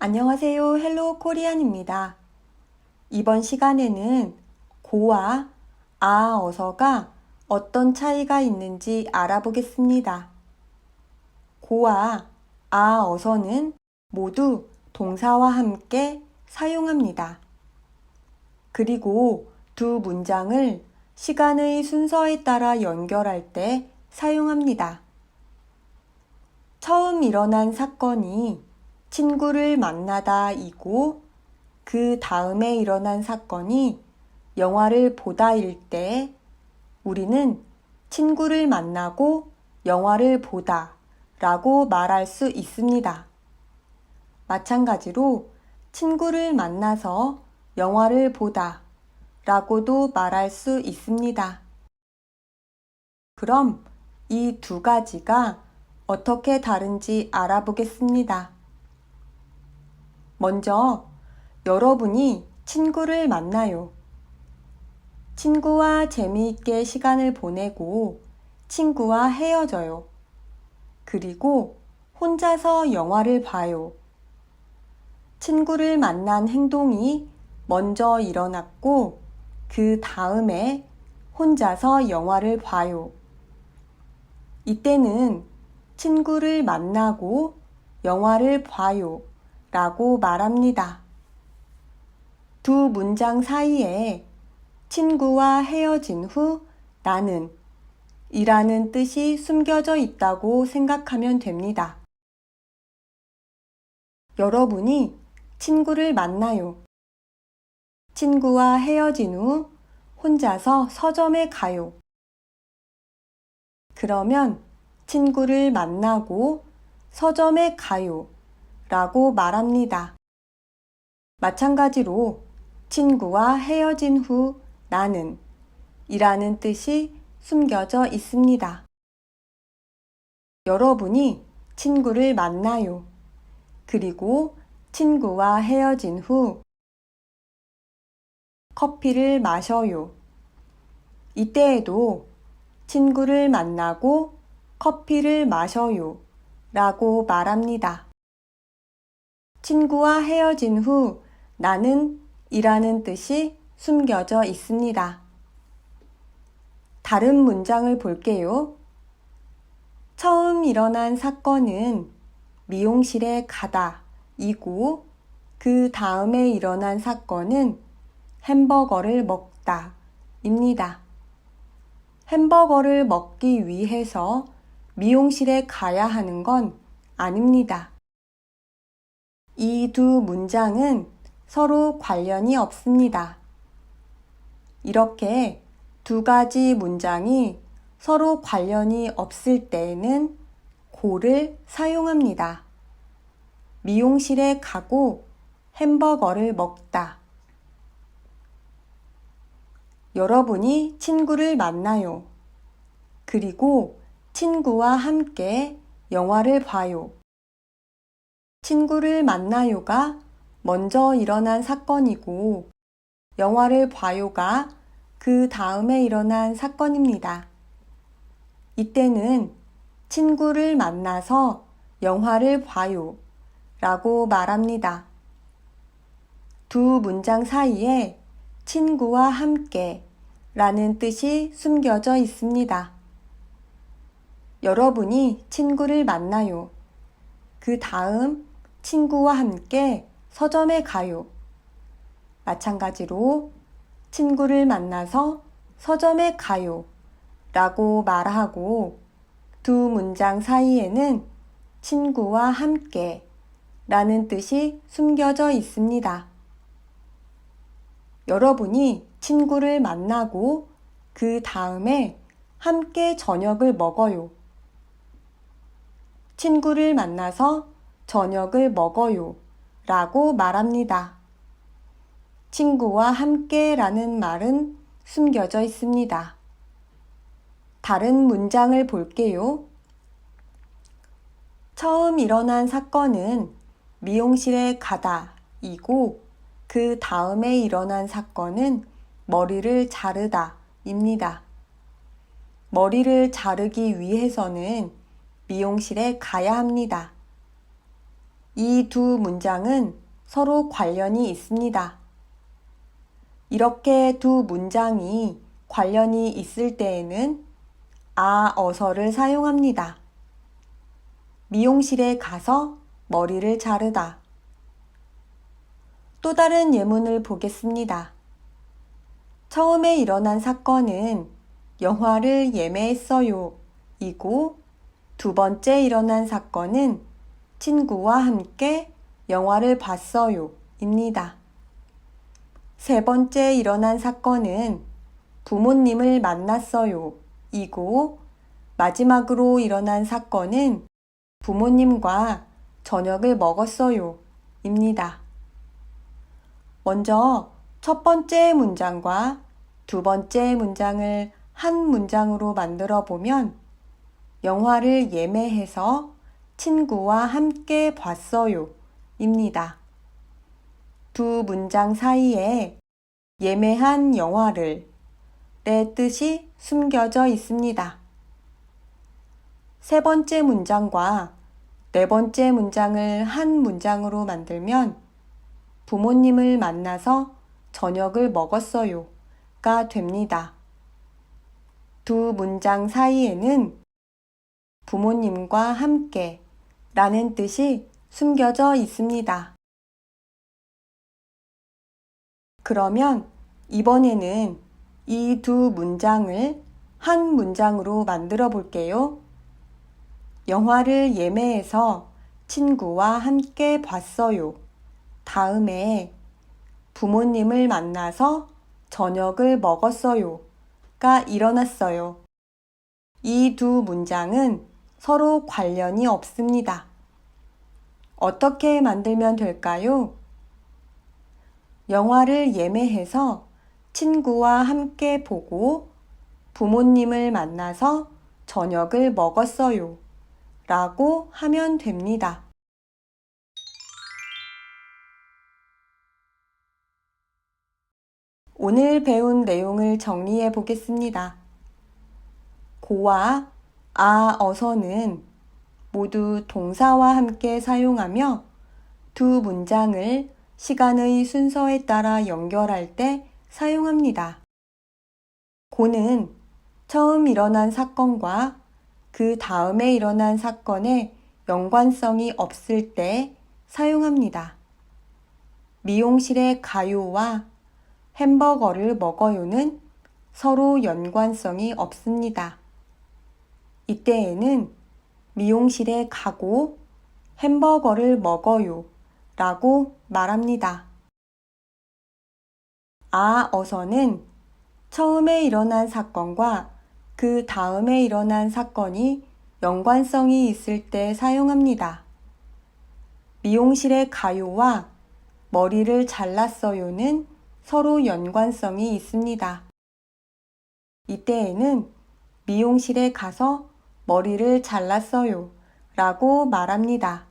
안녕하세요. 헬로 코리안입니다. 이번 시간에는 고와 아 어서가 어떤 차이가 있는지 알아보겠습니다. 고와 아 어서는 모두 동사와 함께 사용합니다. 그리고 두 문장을 시간의 순서에 따라 연결할 때 사용합니다. 처음 일어난 사건이 친구를 만나다 이고 그 다음에 일어난 사건이 영화를 보다일 때 우리는 친구를 만나고 영화를 보다 라고 말할 수 있습니다. 마찬가지로 친구를 만나서 영화를 보다 라고도 말할 수 있습니다. 그럼 이 두 가지가 어떻게 다른지 알아보겠습니다. 먼저 여러분이 친구를 만나요. 친구와 재미있게 시간을 보내고 친구와 헤어져요. 그리고 혼자서 영화를 봐요. 친구를 만난 행동이 먼저 일어났고 그 다음에 혼자서 영화를 봐요. 이때는 친구를 만나고 영화를 봐요 라고 말합니다. 두 문장 사이에 친구와 헤어진 후 나는 이라는 뜻이 숨겨져 있다고 생각하면 됩니다. 여러분이 친구를 만나요. 친구와 헤어진 후 혼자서 서점에 가요. 그러면 친구를 만나고 서점에 가요 라고 말합니다. 마찬가지로 친구와 헤어진 후 나는 이라는 뜻이 숨겨져 있습니다. 여러분이 친구를 만나요. 그리고 친구와 헤어진 후 커피를 마셔요. 이때에도 친구를 만나고 커피를 마셔요 라고 말합니다. 친구와 헤어진 후 나는 이라는 뜻이 숨겨져 있습니다. 다른 문장을 볼게요. 처음 일어난 사건은 미용실에 가다 이고 그 다음에 일어난 사건은 햄버거를 먹다 입니다. 햄버거를 먹기 위해서 미용실에 가야 하는 건 아닙니다. 이 두 문장은 서로 관련이 없습니다. 이렇게 두 가지 문장이 서로 관련이 없을 때에는 고를 사용합니다. 미용실에 가고 햄버거를 먹다. 여러분이 친구를 만나요. 그리고 친구와 함께 영화를 봐요. 친구를 만나요가 먼저 일어난 사건이고 영화를 봐요가 그 다음에 일어난 사건입니다. 이때는 친구를 만나서 영화를 봐요 라고 말합니다. 두 문장 사이에 친구와 함께 라는 뜻이 숨겨져 있습니다. 여러분이 친구를 만나요. 그 다음 친구와 함께 서점에 가요. 마찬가지로 친구를 만나서 서점에 가요 라고 말하고 두 문장 사이에는 친구와 함께 라는 뜻이 숨겨져 있습니다. 여러분이 친구를 만나고 그 다음에 함께 저녁을 먹어요. 친구를 만나서 저녁을 먹어요 라고 말합니다. 친구와 함께 라는 말은 숨겨져 있습니다. 다른 문장을 볼게요. 처음 일어난 사건은 미용실에 가다 이고 그 다음에 일어난 사건은 머리를 자르다 입니다. 머리를 자르기 위해서는 미용실에 가야 합니다. 이 두 문장은 서로 관련이 있습니다. 이렇게 두 문장이 관련이 있을 때에는 어서를 사용합니다. 미용실에 가서 머리를 자르다. 또 다른 예문을 보겠습니다. 처음에 일어난 사건은 영화를 예매했어요 이고 두 번째 일어난 사건은 친구와 함께 영화를 봤어요 입니다. 세 번째 일어난 사건은 부모님을 만났어요 이고 마지막으로 일어난 사건은 부모님과 저녁을 먹었어요 입니다. 먼저 첫 번째 문장과 두 번째 문장을 한 문장으로 만들어 보면 영화를 예매해서 친구와 함께 봤어요 입니다. 두 문장 사이에 예매한 영화를 의 뜻이 숨겨져 있습니다. 세 번째 문장과 네 번째 문장을 한 문장으로 만들면 부모님을 만나서 저녁을 먹었어요가 됩니다. 두 문장 사이에는 부모님과 함께 라는 뜻이 숨겨져 있습니다. 그러면 이번에는 이 두 문장을 한 문장으로 만들어 볼게요. 영화를 예매해서 친구와 함께 봤어요. 다음에 부모님을 만나서 저녁을 먹었어요가 일어났어요. 이 두 문장은 서로 관련이 없습니다. 어떻게 만들면 될까요? 영화를 예매해서 친구와 함께 보고 부모님을 만나서 저녁을 먹었어요 라고 하면 됩니다. 오늘 배운 내용을 정리해 보겠습니다. 고와 어서는 모두 동사와 함께 사용하며 두 문장을 시간의 순서에 따라 연결할 때 사용합니다. 고는 처음 일어난 사건과 그 다음에 일어난 사건에 연관성이 없을 때 사용합니다. 미용실에 가요와 햄버거를 먹어요는 서로 연관성이 없습니다. 이때에는 미용실에 가고 햄버거를 먹어요 라고 말합니다. 어서는 처음에 일어난 사건과 그 다음에 일어난 사건이 연관성이 있을 때 사용합니다. 미용실에 가요와 머리를 잘랐어요는 서로 연관성이 있습니다. 이때에는 미용실에 가서 머리를 잘랐어요 라고 말합니다.